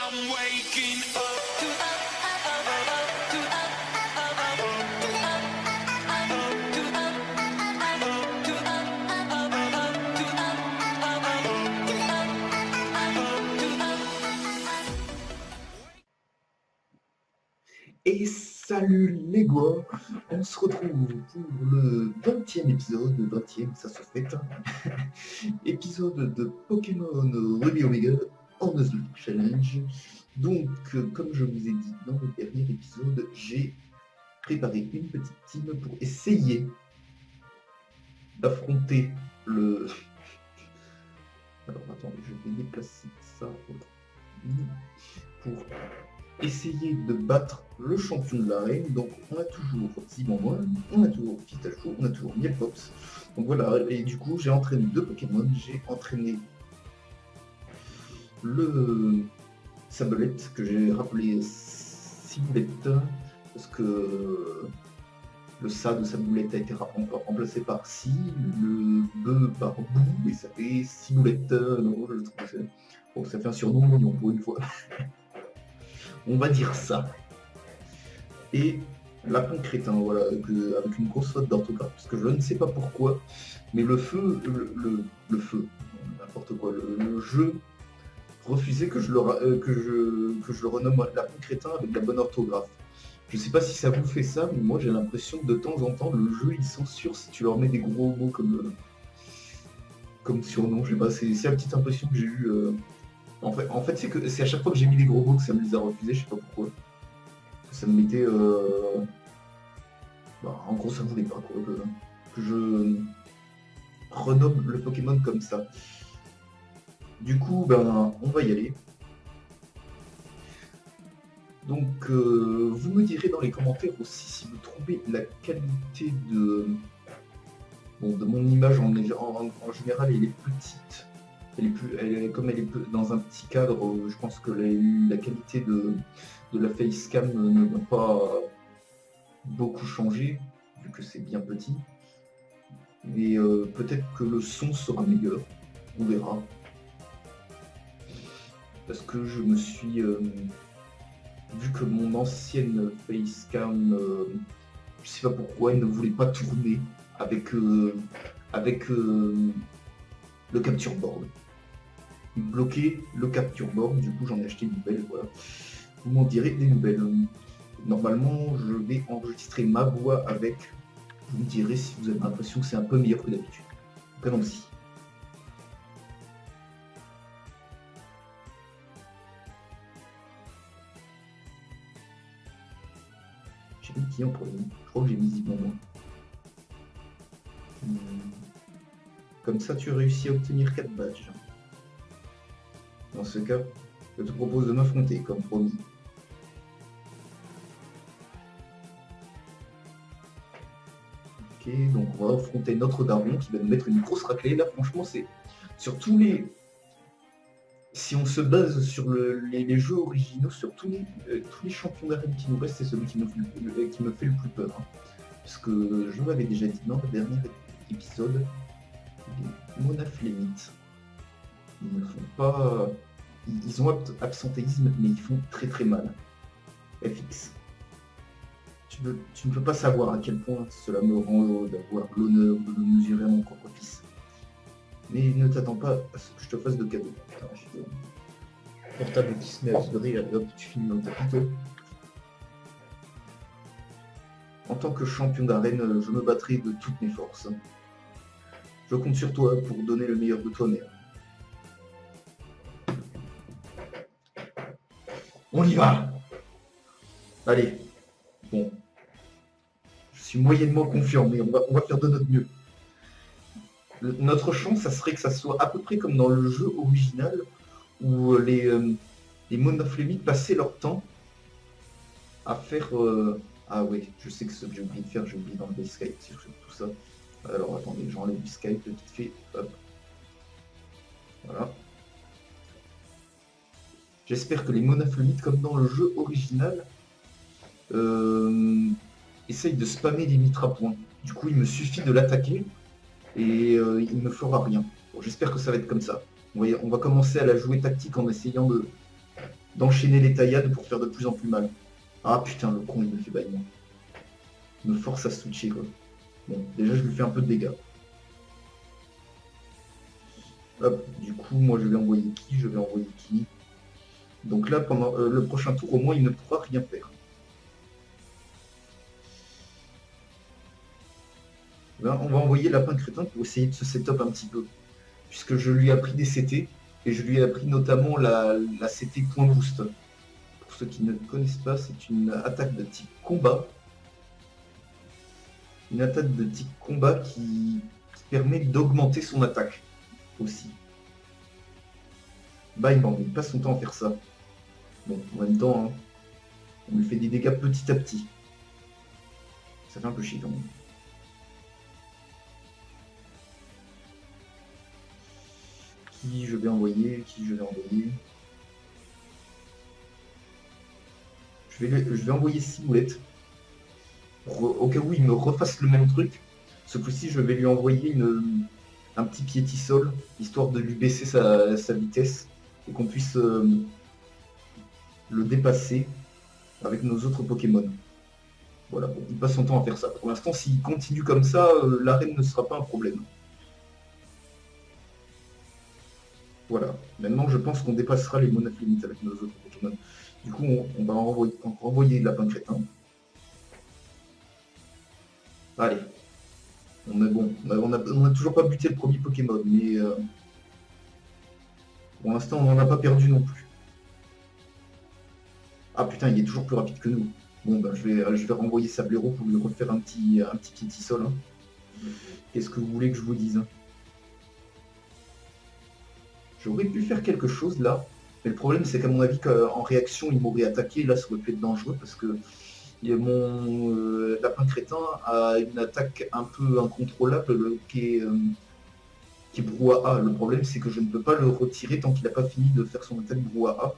Et salut les gars, on se retrouve pour le 20e épisode, 20e ça se fait, épisode de Pokémon Ruby Omega en Nuzlocke Challenge. Donc, comme je vous ai dit dans le dernier épisode, j'ai préparé une petite team pour essayer d'affronter le... Alors attendez, je vais déplacer ça pour essayer de battre le champion de l'arène. Donc on a toujours Zimamon, on a toujours Pikachu, on a toujours Miapops. Donc voilà, et du coup j'ai entraîné deux Pokémon. J'ai entraîné le Sablette, que j'ai rappelé Ciboulette, parce que le Sa de Saboulette a été remplacé par Si, le Be par Bou, et ça fait Ciboulette. Non, je trouve que bon, ça fait un surnom mignon pour une fois. On va dire ça. Et Lapin Crétin, voilà, avec une grosse faute d'orthographe, parce que je ne sais pas pourquoi, mais le feu, n'importe quoi, le jeu refusait que je le renomme Lapin Crétin avec la bonne orthographe. Je sais pas si ça vous fait ça, mais moi j'ai l'impression que de temps en temps, le jeu il censure si tu leur mets des gros mots comme surnom. Je sais pas, c'est la petite impression que j'ai eue. En fait c'est à chaque fois que j'ai mis des gros mots que ça me les a refusés, je sais pas pourquoi. Ça me mettait... en gros ça voulait pas quoi, que je renomme le Pokémon comme ça. Du coup, on va y aller. Donc vous me direz dans les commentaires aussi si vous trouvez la qualité de mon image en général elle est petite. Comme elle est dans un petit cadre, je pense que la qualité de la facecam ne va pas beaucoup changer, vu que c'est bien petit. Mais peut-être que le son sera meilleur, on verra. Parce que je me suis... vu que mon ancienne facecam, je sais pas pourquoi, elle ne voulait pas tourner avec le capture board. Il bloquait le capture board, du coup j'en ai acheté une nouvelle, voilà. Vous m'en direz des nouvelles. Normalement, je vais enregistrer ma voix avec. Vous me direz si vous avez l'impression que c'est un peu meilleur que d'habitude. Allons-y. J'ai mis qui en premier? Je crois que j'ai mis Zimamon. Comme ça, tu réussis à obtenir 4 badges. Dans ce cas, je te propose de m'affronter, comme promis. Ok, donc on va affronter notre daron qui va nous mettre une grosse raclée. Là, franchement, c'est sur tous les... Si on se base sur les jeux originaux, sur tous les champions d'arène qui nous restent, c'est celui qui me fait le plus peur. Hein. Parce que je vous l'avais déjà dit dans le dernier épisode, les monaflémites, ils ne font pas... Ils ont absentéisme, mais ils font très très mal. FX. Tu ne peux pas savoir à quel point cela me rend d'avoir l'honneur de le mesurer à mon propre fils. Mais ne t'attends pas à ce que je te fasse de cadeau. Portable qui se met à vibrer, allez hop, tu finis dans ta pite. En tant que champion d'arène, je me battrai de toutes mes forces. Je compte sur toi pour donner le meilleur de toi-même. On y va! Allez, bon. Je suis moyennement confiant, mais on va faire de notre mieux. Notre chance, ça serait que ça soit à peu près comme dans le jeu original, où les monaflémites passaient leur temps à faire... Ah oui, je sais que ce que j'ai oublié de faire, j'ai oublié d'enlever Skype sur tout ça. Alors attendez, j'enlève du Skype vite fait. Hop. Voilà. J'espère que les monaflémites, comme dans le jeu original, essayent de spammer des mitrapoints. Du coup, il me suffit de l'attaquer et il ne me fera rien. Bon, j'espère que ça va être comme ça. On va commencer à la jouer tactique en essayant d'enchaîner les taillades pour faire de plus en plus mal. Ah putain, le con, il me fait bâillement. Il me force à switcher, quoi. Bon, déjà, je lui fais un peu de dégâts. Hop, du coup, moi, je vais envoyer qui? Je vais envoyer qui? Donc là, pendant le prochain tour, au moins, il ne pourra rien faire. Là, on va envoyer Lapin Crétin pour essayer de se setup un petit peu. Puisque je lui ai appris des CT, et je lui ai appris notamment la CT Point Boost. Pour ceux qui ne connaissent pas, c'est une attaque de type combat. Une attaque de type combat qui permet d'augmenter son attaque aussi. Bah, il passe son temps à faire ça. Bon, en même temps, hein, on lui fait des dégâts petit à petit. Ça fait un peu chier quand même. Qui je vais envoyer? Je vais envoyer Ciboulette. Au cas où il me refasse le même truc. Ce coup-ci, je vais lui envoyer un petit piétisol, histoire de lui baisser sa vitesse et qu'on puisse le dépasser avec nos autres Pokémon. Voilà, bon, il passe son temps à faire ça. Pour l'instant, s'il continue comme ça, l'arène ne sera pas un problème. Voilà. Maintenant, je pense qu'on dépassera les Monaf limites avec nos autres Pokémon. Du coup, on va renvoyer Lapin Crétin. Allez. On est bon. On n'a toujours pas buté le premier Pokémon, mais pour l'instant, on n'en a pas perdu non plus. Ah putain, il est toujours plus rapide que nous. Bon, ben, je vais renvoyer Sablero pour lui refaire un petit piétisol. Hein. Qu'est-ce que vous voulez que je vous dise? J'aurais pu faire quelque chose là, mais le problème c'est qu'à mon avis qu'en réaction il m'aurait attaqué, là ça aurait pu être dangereux parce que mon lapin crétin a une attaque un peu incontrôlable qui est brouhaha. Le problème c'est que je ne peux pas le retirer tant qu'il n'a pas fini de faire son attaque brouhaha.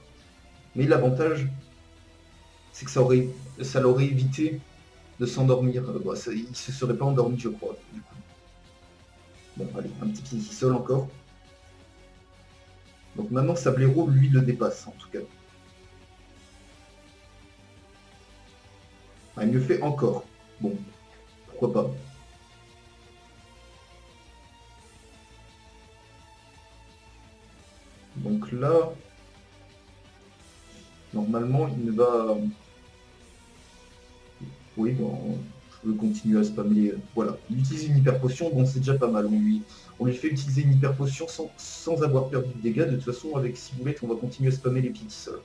Mais l'avantage c'est que ça l'aurait évité de s'endormir. Il se serait pas endormi je crois. Du coup. Bon allez, un petit piétisol encore. Donc maintenant Sablero lui le dépasse en tout cas. Ah, il me fait encore. Bon, pourquoi pas. Donc là, normalement, il ne va... Oui, bon, je peux continuer à spammer. Voilà, il utilise une hyper potion, bon, c'est déjà pas mal. On lui fait utiliser une hyper potion sans avoir perdu de dégâts. De toute façon, avec Ciboulette, on va continuer à spammer les piétisols.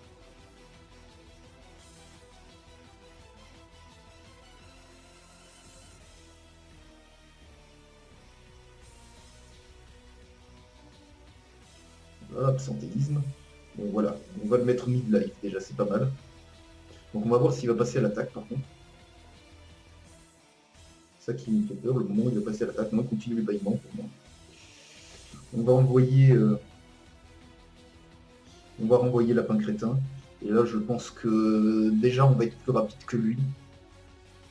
Voilà, absentéisme. Bon, voilà, on va le mettre mid-life, déjà, c'est pas mal. Donc on va voir s'il va passer à l'attaque, par contre. C'est ça qui me fait peur, le moment où il va passer à l'attaque. On continue les bâillements pour moi. On va renvoyer Lapin Crétin. Et là, je pense que déjà, on va être plus rapide que lui.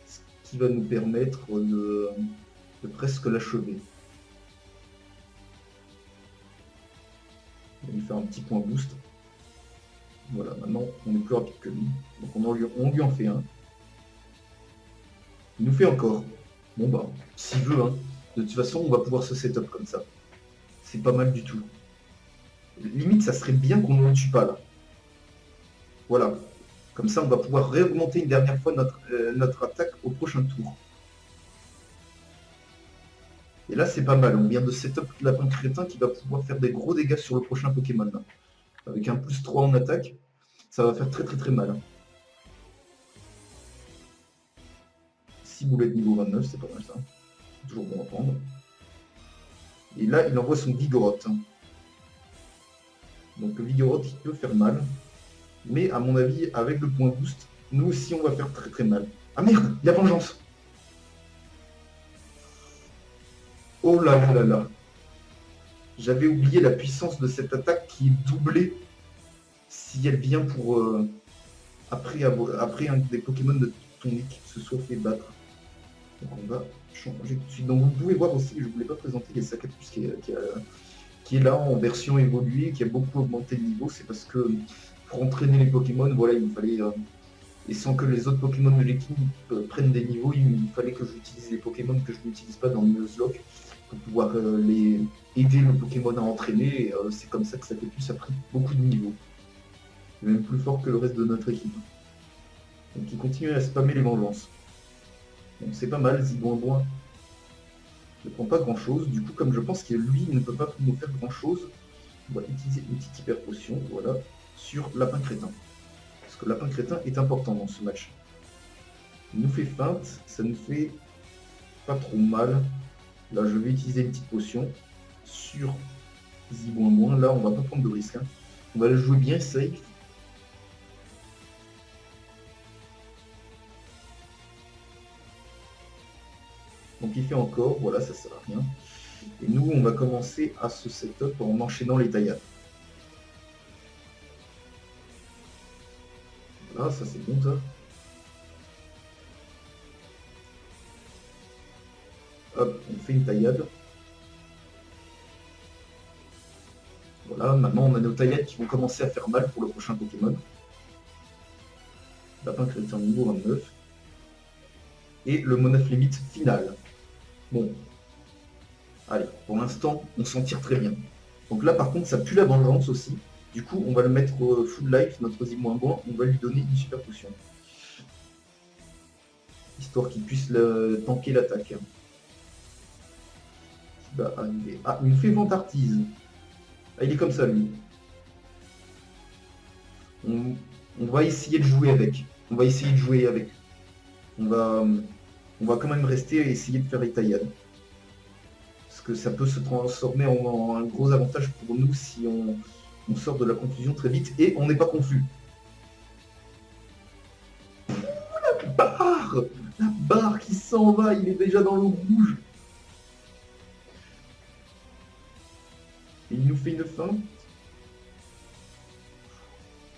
Ce qui va nous permettre de presque l'achever. On va lui faire un petit point boost. Voilà, maintenant, on est plus rapide que lui. Donc on lui en fait un. Il nous fait encore. Bon bah, s'il veut, hein. De toute façon, on va pouvoir se setup comme ça. C'est pas mal du tout. Limite, ça serait bien qu'on ne le tue pas là. Voilà. Comme ça, on va pouvoir réaugmenter une dernière fois notre attaque au prochain tour. Et là, c'est pas mal. On vient de setup Lapin Crétin qui va pouvoir faire des gros dégâts sur le prochain Pokémon. Là. Avec un plus 3 en attaque, ça va faire très très très mal. 6 boulettes niveau 29, c'est pas mal ça. Toujours bon à prendre. Et là, il envoie son Vigoroth. Donc le Vigoroth, il peut faire mal. Mais à mon avis, avec le point boost, nous aussi, on va faire très très mal. Ah merde, il y a vengeance. Oh là là là là. J'avais oublié la puissance de cette attaque qui est doublée si elle vient pour... après un des Pokémon de ton équipe se soit fait battre. Donc on va changer tout de suite. Donc vous pouvez voir aussi, je ne voulais pas présenter les Sacapus qui est là en version évoluée, qui a beaucoup augmenté le niveau. C'est parce que pour entraîner les Pokémon, voilà, il me fallait... et sans que les autres Pokémon de l'équipe prennent des niveaux, il fallait que j'utilise les Pokémon que je n'utilise pas dans le Nuzlocke pour pouvoir les aider le Pokémon à entraîner. Et, c'est comme ça que Sacopus a pris beaucoup de niveaux. Même plus fort que le reste de notre équipe. Donc il continue à spammer les vengeances. Donc c'est pas mal, Zigouin ne prend pas grand chose. Du coup, comme je pense que lui ne peut pas nous faire grand chose, on va utiliser une petite hyper potion, voilà, sur Lapin Crétin. Parce que Lapin Crétin est important dans ce match. Il nous fait feinte, ça nous fait pas trop mal. Là, je vais utiliser une petite potion sur Zigouin. Là, on va pas prendre de risque. Hein. On va le jouer bien safe. Donc il fait encore, voilà, ça sert à rien. Et nous, on va commencer à ce setup en enchaînant les taillades. Voilà, ça c'est bon ça. Hop, on fait une taillade. Voilà, maintenant on a nos taillades qui vont commencer à faire mal pour le prochain Pokémon. Lapin Crétin niveau 29. Et le Monaf limite final. Bon. Allez, pour l'instant, on s'en tire très bien. Donc là, par contre, ça pue la vengeance aussi. Du coup, on va le mettre full life, notre Zigouin. On va lui donner une super potion. Histoire qu'il puisse tanker l'attaque. Va arriver. Ah, il nous fait Vantartise. Ah, il est comme ça, lui. On va essayer de jouer avec. On va essayer de jouer avec. On va quand même rester et essayer de faire les taillades. Parce que ça peut se transformer en un gros avantage pour nous si on sort de la confusion très vite et on n'est pas confus. La barre qui s'en va, il est déjà dans l'eau rouge. Et il nous fait une fin.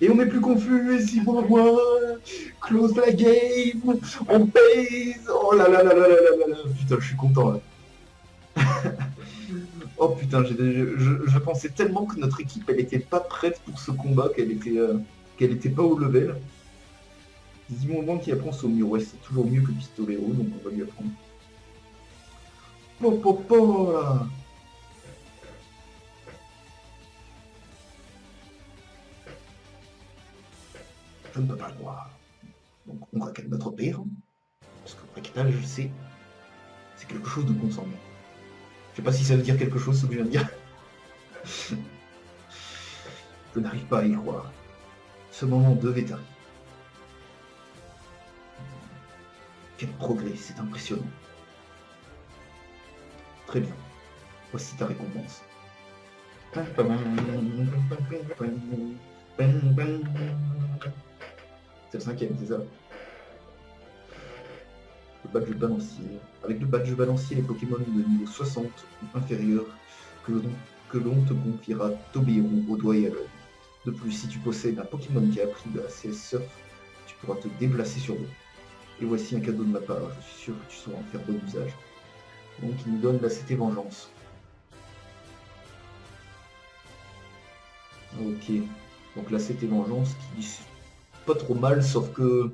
Et on n'est plus confus, et si moi, close la game, on paye. Oh là là là là là là là. Putain, je suis content là. Oh putain, je pensais tellement que notre équipe, elle était pas prête pour ce combat, qu'elle était pas au level. Dis-moi qui apprend Saumur, ouais, c'est toujours mieux que Pistolero, donc on va lui apprendre. Po là. Je ne peux pas le voir. Donc on raquette notre père, parce que le raquettage, c'est quelque chose de consommé. Je sais pas si ça veut dire quelque chose ce que je viens de dire. Je n'arrive pas à y croire. Ce moment devait arriver. Quel progrès, c'est impressionnant. Très bien. Voici ta récompense. C'est le 5e, c'est ça. Le badge balancier. Avec le badge balancier, les Pokémon de niveau 60 ou inférieur que l'on te confiera t'obéiront au doigt et à l'œil. De plus, si tu possèdes un Pokémon qui a appris de la CS Surf, tu pourras te déplacer sur l'eau. Et voici un cadeau de ma part, je suis sûr que tu sauras en faire bon usage. Donc il nous donne la CT Vengeance. Ok, donc la CT Vengeance qui est pas trop mal, sauf que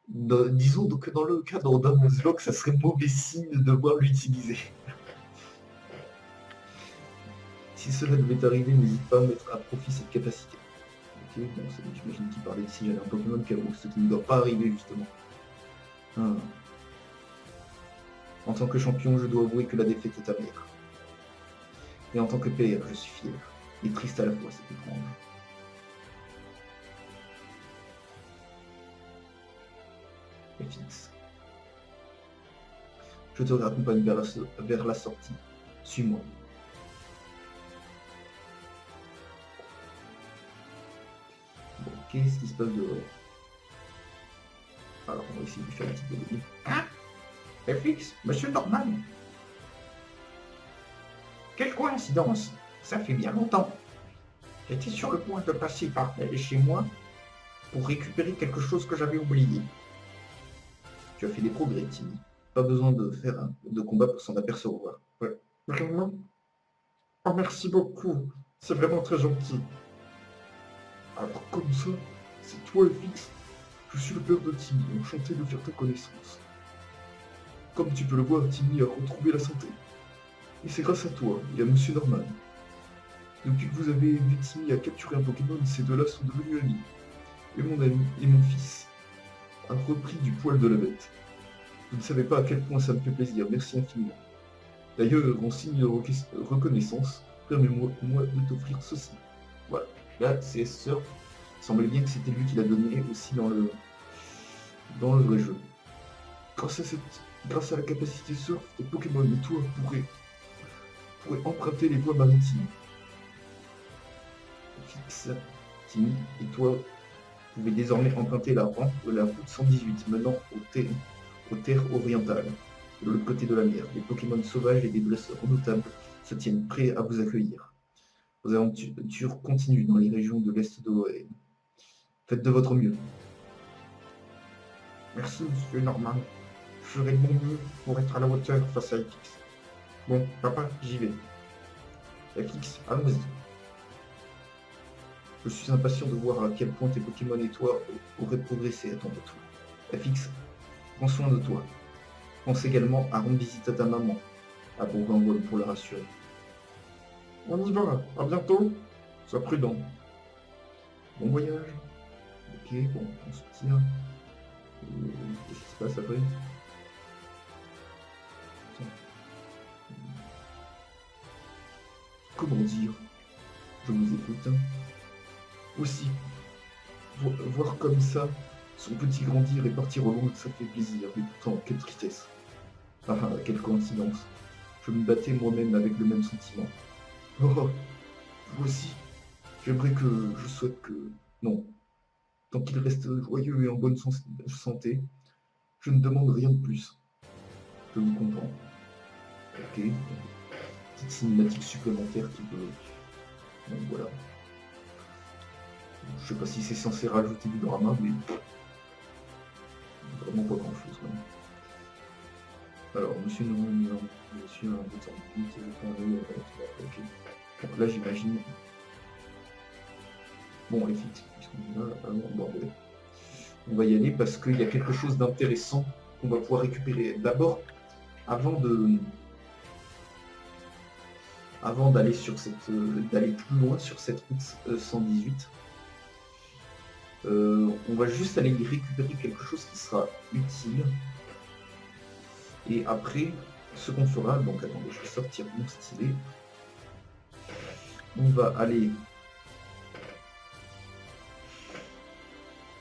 disons que dans le cadre d'un Nuzlocke, ça serait mauvais signe de devoir l'utiliser. Si cela devait arriver, n'hésite pas à mettre à profit cette capacité. Ok, bon, j'imagine qu'il parlait si j'avais un Pokémon qui ce qui ne doit pas arriver justement. En tant que champion, je dois avouer que la défaite est amère. Et en tant que père, je suis fier. Et triste à la fois, c'est étrange. Et fixe. Je te raccompagne vers la sortie. Suis-moi. Bon, qu'est-ce qui se passe dehors? Alors, on va essayer de faire un petit peu de vie. Hein? FX, monsieur Norman. Quelle coïncidence! Ça fait bien longtemps. J'étais sur le point de passer par chez moi pour récupérer quelque chose que j'avais oublié. Tu as fait des progrès, Timmy. Pas besoin de faire de combat pour s'en apercevoir. Ouais. Vraiment? Oh, merci beaucoup. C'est vraiment très gentil. Alors comme ça, c'est toi FX. Je suis le père de Timmy, enchanté de faire ta connaissance. Comme tu peux le voir, Timmy a retrouvé la santé. Et c'est grâce à toi et à Monsieur Norman. Depuis que vous avez aidé Timmy à capturer un Pokémon, ces deux-là sont devenus amis. Et mon ami et mon fils a repris du poil de la bête. Vous ne savez pas à quel point ça me fait plaisir, merci infiniment. D'ailleurs, en signe de reconnaissance, permets-moi de t'offrir ceci. Voilà, là c'est Surf. Il semblait bien que c'était lui qui l'a donné aussi dans le vrai jeu. Grâce à la capacité Surf, tes Pokémon et toi pourraient emprunter les voies maritimes. Fix, Timmy et toi pouvez désormais emprunter la route 118 menant aux terres orientales. De l'autre côté de la mer, des Pokémon sauvages et des dresseurs redoutables se tiennent prêts à vous accueillir. Vos aventures continuent dans les régions de l'Est de l'Oréal. Faites de votre mieux. Merci, monsieur Norman. Je ferai de mon mieux pour être à la hauteur face à FX. Bon, papa, j'y vais. FX, allons-y. Je suis impatient de voir à quel point tes Pokémon et toi auraient progressé à ton retour. FX, prends soin de toi. Pense également à rendre visite à ta maman, à Bourgogne pour la rassurer. On y va, à bientôt. Sois prudent. Bon voyage. Ok, bon, on se tire. Qu'est-ce qui se passe après? Comment dire? Je vous écoute. Aussi, voir comme ça son petit grandir et partir au loin, ça fait plaisir, mais pourtant, quelle tristesse. Ah, quelle coïncidence. Je me battais moi-même avec le même sentiment. Oh, vous aussi. J'aimerais que je souhaite que... Non. Tant qu'il reste joyeux et en bonne santé, je ne demande rien de plus. Je vous comprends. Ok. Petite cinématique supplémentaire qui peut... Bon, voilà. Je sais pas si c'est censé rajouter du drama, mais... Vraiment pas grand-chose. Alors, monsieur Noël, monsieur un ok. Donc là, j'imagine... Bon, effectivement, on va y aller parce qu'il y a quelque chose d'intéressant qu'on va pouvoir récupérer. D'abord, avant d'aller d'aller plus loin sur cette route 118, on va juste aller récupérer quelque chose qui sera utile. Et après, ce qu'on fera, donc attendez, je vais sortir mon stylet. On va aller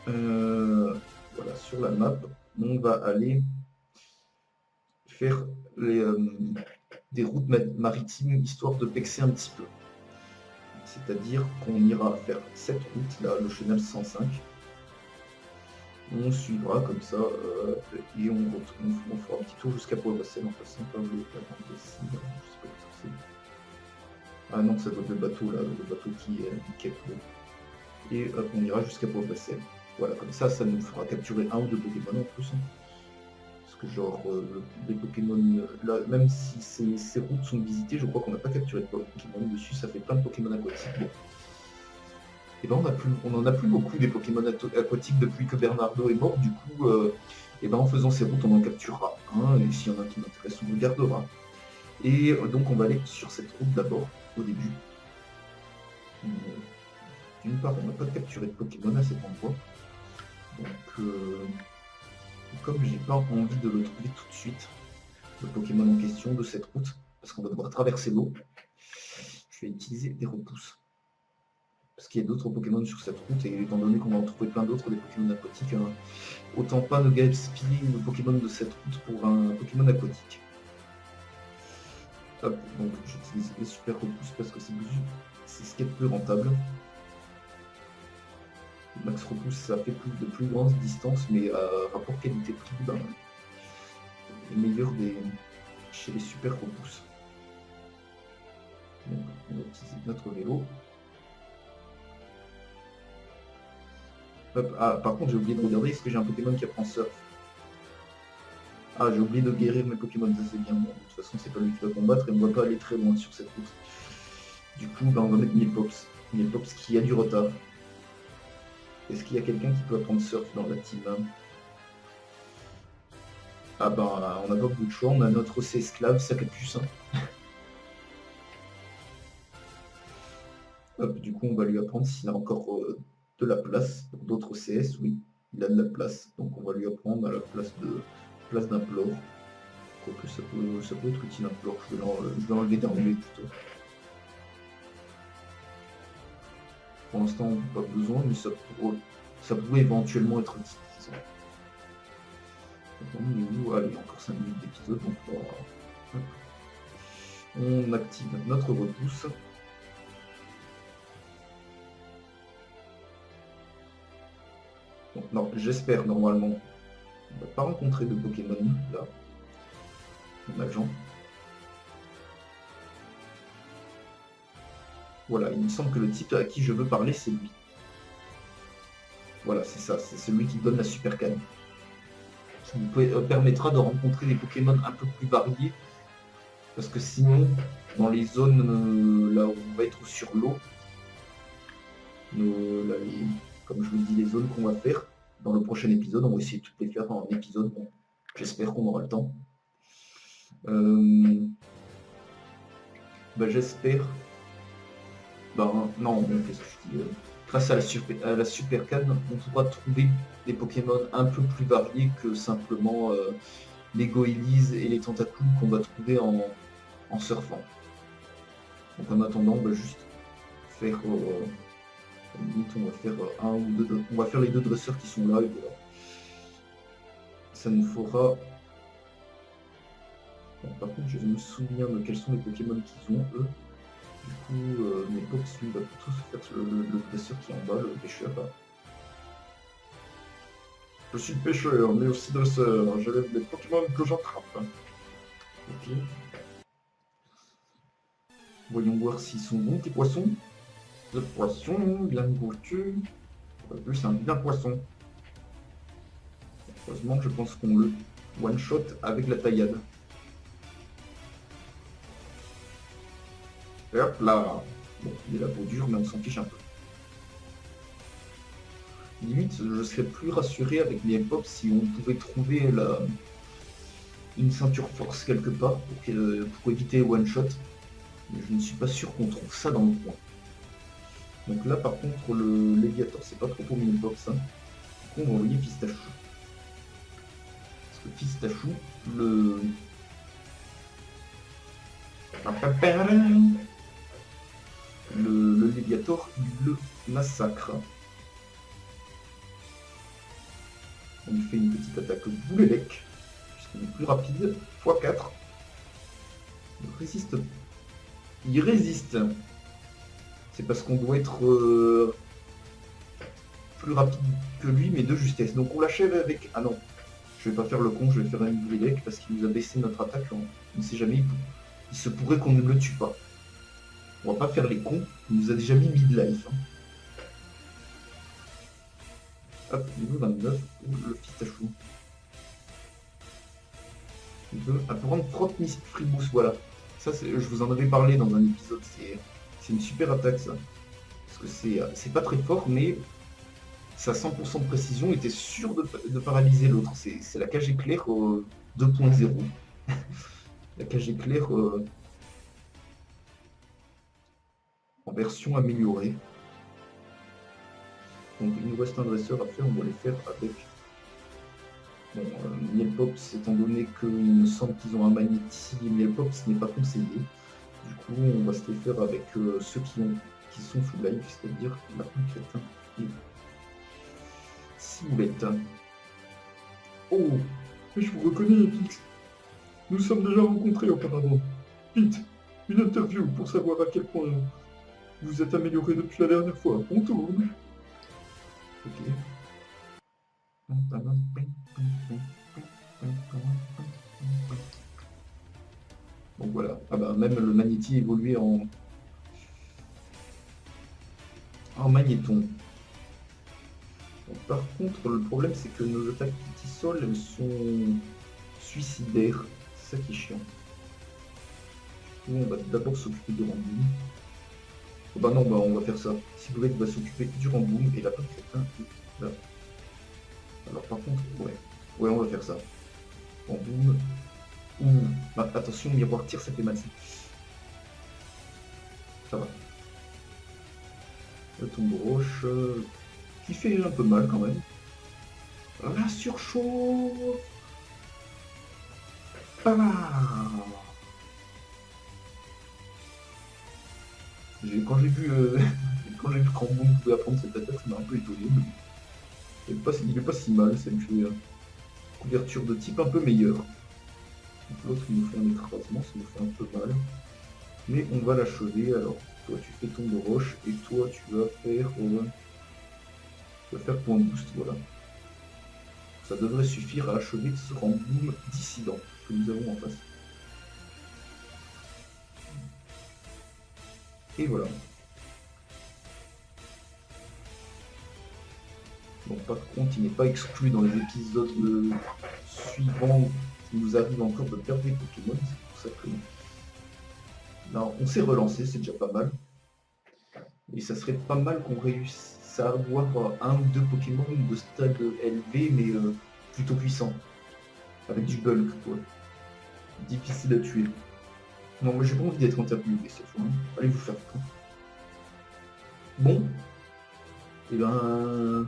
voilà, sur la map, on va aller faire des routes maritimes histoire de pexer un petit peu. C'est-à-dire qu'on ira faire cette route là, le chenal 105. On suivra comme ça et on fera un petit tour jusqu'à Poivre-Bassel en passant par le bateau. Ah non, ça doit être le bateau là, le bateau qui est bleu. Et on ira jusqu'à Poivre-Bassel. Voilà, comme ça, ça nous fera capturer un ou deux Pokémon en plus. Parce que genre, les Pokémon, là, même si ces routes sont visitées, je crois qu'on n'a pas capturé de Pokémon dessus, ça fait plein de Pokémon aquatiques. Bon. Et ben on n'en a plus beaucoup des Pokémon aquatiques depuis que Bernardo est mort, du coup, et ben en faisant ces routes, on en capturera un, et s'il y en a un qui m'intéresse, on le gardera. Et donc on va aller sur cette route d'abord, au début. D'une part, on n'a pas capturé de Pokémon à cet endroit. Donc, comme j'ai pas envie de le trouver tout de suite, le Pokémon en question de cette route, parce qu'on va devoir traverser l'eau, je vais utiliser des repousses. Parce qu'il y a d'autres Pokémon sur cette route, et étant donné qu'on va en trouver plein d'autres, des Pokémon aquatiques, autant pas ne gaspiller le Pokémon de cette route pour un Pokémon aquatique. Hop, donc j'utilise les super repousses parce que c'est ce qui est le plus rentable. Max repousse, ça fait de plus grandes distances, mais rapport qualité-prix, ben, le meilleur chez les super repousses. Donc, on va utiliser notre vélo. Hop, ah, par contre, j'ai oublié de regarder, est-ce que j'ai un Pokémon qui apprend surf? Ah, j'ai oublié de guérir mes Pokémon, ça c'est bien. Bon, de toute façon, c'est pas lui qui va combattre et on va pas aller très loin sur cette route. Du coup, ben, on va mettre Mipops. Mipops qui a du retard. Est-ce qu'il y a quelqu'un qui peut apprendre surf dans la team? Ah ben, on n'a pas beaucoup de choix, on a notre OC esclave, Sakatus. Hop, du coup, on va lui apprendre s'il a encore de la place pour d'autres OCS. Oui, il a de la place, donc on va lui apprendre à la place d'implore. Quoique ça peut être utile implore, je vais l'enlever d'armée plutôt. Pour l'instant, on n'a pas besoin, mais ça pourrait éventuellement être utile. On est où? Allez, encore 5 minutes d'épisode, donc on active notre repousse. Donc, non, j'espère normalement. On va pas rencontrer de Pokémon là. Mon agent. Voilà, il me semble que le type à qui je veux parler, c'est lui. Voilà, c'est ça, c'est celui qui donne la super canne. Ça nous permettra de rencontrer des Pokémon un peu plus variés. Parce que sinon, dans les zones là où on va être sur l'eau, comme je vous dis, les zones qu'on va faire dans le prochain épisode, on va essayer de toutes les faire en épisode. Bon, j'espère qu'on aura le temps. J'espère. Non, qu'est-ce que je dis grâce à la super canne, on pourra trouver des Pokémon un peu plus variés que simplement les Goélises et les Tentacules qu'on va trouver en surfant. Donc en attendant, on va juste faire on va faire un ou deux, on va faire les deux dresseurs qui sont là et voilà. Ça nous fera. Bon, par contre, je me souviens de quels sont les Pokémon qu'ils ont eux. Du coup, mes Pox, lui, va plutôt se faire le dresseur qui est en bas, le pêcheur là. Je suis pêcheur, mais aussi dresseur. J'élève les Pokémon que j'attrape. Ok. Voyons voir s'ils sont bons, tes poissons. Le poisson, bien goûtu. En plus, c'est un bien poisson. Heureusement, je pense qu'on le one-shot avec la taillade. Et hop là. Bon, il est la peau dure, mais on s'en fiche un peu. Limite, je serais plus rassuré avec les Pops si on pouvait trouver une ceinture force quelque part pour éviter one-shot. Mais je ne suis pas sûr qu'on trouve ça dans le coin. Donc là, par contre, le Léviator, c'est pas trop pour mes Pops. Hein. Du coup, on va envoyer Pistachou. Parce que Pistachou, le Léviator, il le massacre. On lui fait une petite attaque boulélec, puisqu'il est plus rapide, x4. Il résiste. C'est parce qu'on doit être plus rapide que lui, mais de justesse. Donc on l'achève avec. Ah non, je vais pas faire le con, je vais faire un boulélec parce qu'il nous a baissé notre attaque. On ne sait jamais, il se pourrait qu'on ne le tue pas. On va pas faire les cons, il nous a déjà mis mid-life. Hein. Hop, niveau 29, le Pistachou. Il peut apprendre 30 Free Boost, voilà. Ça, je vous en avais parlé dans un épisode, c'est une super attaque ça. Parce que c'est pas très fort, mais sa 100% de précision était sûr de paralyser l'autre. C'est la cage éclair 2.0. La cage éclair en version améliorée. Donc il nous reste un dresseur à faire, on va les faire avec Mielpops, étant donné qu'il me semble qu'ils ont un Magnéti, Mielpops n'est pas conseillé. Du coup, on va se les faire avec ceux qui sont full life, c'est-à-dire la Crétin et Ciboulette. Oh, mais je vous reconnais, Pete. Nous sommes déjà rencontrés auparavant. Pete, une interview pour savoir à quel point vous êtes amélioré depuis la dernière fois. On tourne. Ok. Donc voilà. Ah bah même le Magnéti évoluait en magnéton. Donc, par contre, le problème c'est que nos attaques petit sol elles sont suicidaires. C'est ça qui est chiant. Du coup, on va d'abord s'occuper de Randy. Bah non, bah on va faire ça. Sigolette va s'occuper du Ramboum et la patte crétin. Là. Alors par contre, ouais. Ouais, on va faire ça. Ramboum. Ouh. Bah, attention, miroir tire, ça fait mal. Ça va. Le tombe roche. Qui fait un peu mal quand même. La surchauffe. Ah. Quand j'ai vu quand j'ai vu que Ramboum pouvait apprendre cette attaque, ça m'a un peu étonné. Mais il est pas si mal, ça me fait couverture de type un peu meilleure. L'autre il nous fait un écrasement, ça nous fait un peu mal. Mais on va l'achever. Alors, toi tu fais ton de roche et toi tu vas faire point boost, voilà. Ça devrait suffire à achever ce Ramboum dissident que nous avons en face. Et voilà. Donc par contre, il n'est pas exclu dans les épisodes suivants qu'il nous arrive encore de perdre des Pokémon. C'est pour ça que là, on s'est relancé, c'est déjà pas mal. Et ça serait pas mal qu'on réussisse à avoir un ou deux Pokémon de stade élevé, mais plutôt puissant. Avec du bulk, quoi. Difficile à tuer. Non, moi j'ai pas envie d'être interviewé cette fois. Hein. Allez vous faire foutre. Bon. Et ben.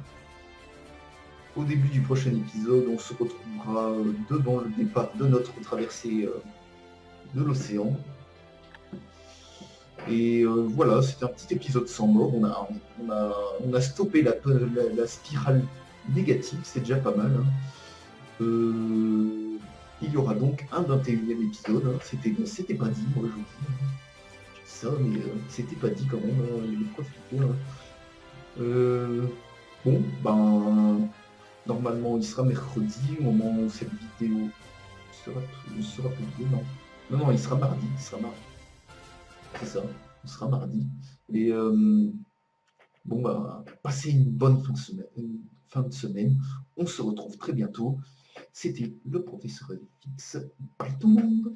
Au début du prochain épisode, on se retrouvera devant le départ de notre traversée de l'océan. Et voilà, c'était un petit épisode sans mort. On a stoppé la spirale négative, c'est déjà pas mal. Hein. Il y aura donc un 21e épisode. Hein. C'était pas dit, moi je vous dis. Je dis ça, mais c'était pas dit quand même. Hein. Il y avait quoi flipper. Hein. Bon, ben. Normalement, il sera mercredi, au moment où cette vidéo sera publiée. Non. Non, non, il sera mardi. Il sera mardi. C'est ça. Il sera mardi. Et bon, bah, passez une bonne fin de semaine. On se retrouve très bientôt. C'était le professeur Fix. Bye tout le monde.